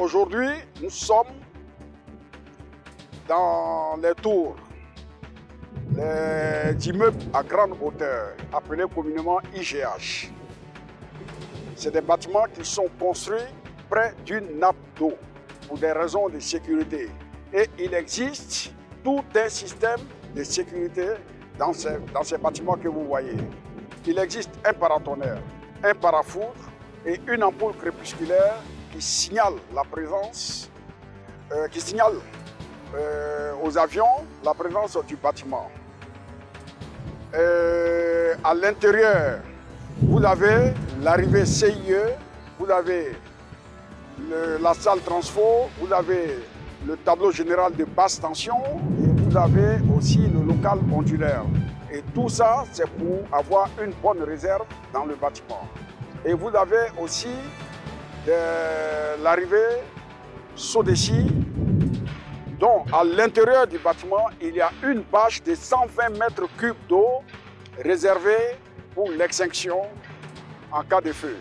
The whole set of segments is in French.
Aujourd'hui, nous sommes dans les tours, les immeubles à grande hauteur, appelés communément IGH. C'est des bâtiments qui sont construits près d'une nappe d'eau pour des raisons de sécurité. Et il existe tout un système de sécurité dans ces bâtiments que vous voyez. Il existe un paratonnerre, un parafoudre et une ampoule crépusculaire qui signale la présence, aux avions la présence du bâtiment. À l'intérieur, vous avez l'arrivée CIE, vous avez la salle transfo, vous avez le tableau général de basse tension et vous avez aussi le local ondulaire. Et tout ça, c'est pour avoir une bonne réserve dans le bâtiment. Et vous avez aussi l'arrivée SODECI, dont à l'intérieur du bâtiment, il y a une bâche de 120 mètres cubes d'eau réservée pour l'extinction en cas de feu.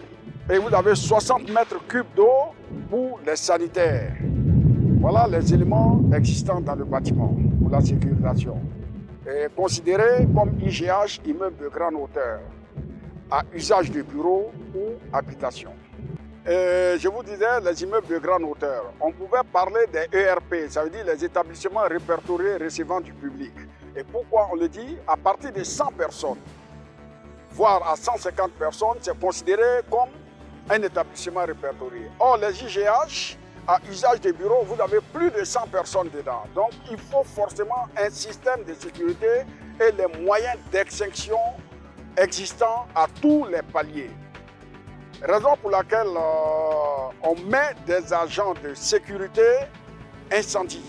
Et vous avez 60 mètres cubes d'eau pour les sanitaires. Voilà les éléments existants dans le bâtiment pour la sécurisation. Et considéré comme IGH, immeuble de grande hauteur, à usage de bureau ou habitation. Et je vous disais, les immeubles de grande hauteur, on pouvait parler des ERP, ça veut dire les établissements répertoriés recevant du public. Et pourquoi on le dit? À partir de 100 personnes, voire à 150 personnes, c'est considéré comme un établissement répertorié. Or, les IGH, à usage de bureau, vous avez plus de 100 personnes dedans. Donc, il faut forcément un système de sécurité et les moyens d'extinction existants à tous les paliers. Raison pour laquelle on met des agents de sécurité incendie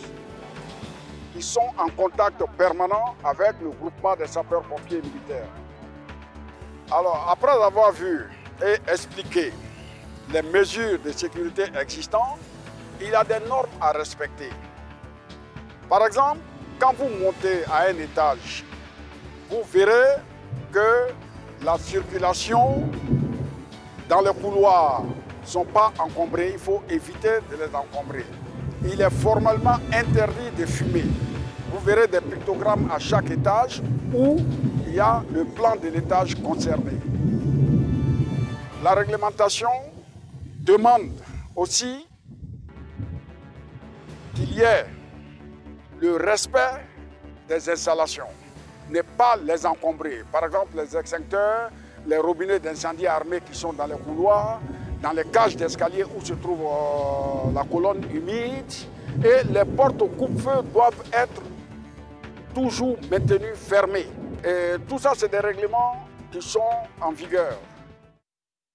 qui sont en contact permanent avec le groupement des sapeurs-pompiers militaires. Alors, après avoir vu et expliqué les mesures de sécurité existantes, il y a des normes à respecter. Par exemple, quand vous montez à un étage, vous verrez que la circulation dans les couloirs ne sont pas encombrés, il faut éviter de les encombrer. Il est formellement interdit de fumer. Vous verrez des pictogrammes à chaque étage où il y a le plan de l'étage concerné. La réglementation demande aussi qu'il y ait le respect des installations, ne pas les encombrer. Par exemple, les extincteurs, les robinets d'incendie armés qui sont dans les couloirs, dans les cages d'escalier où se trouve la colonne humide, et les portes au coupe-feu doivent être toujours maintenues fermées. Et tout ça, c'est des règlements qui sont en vigueur.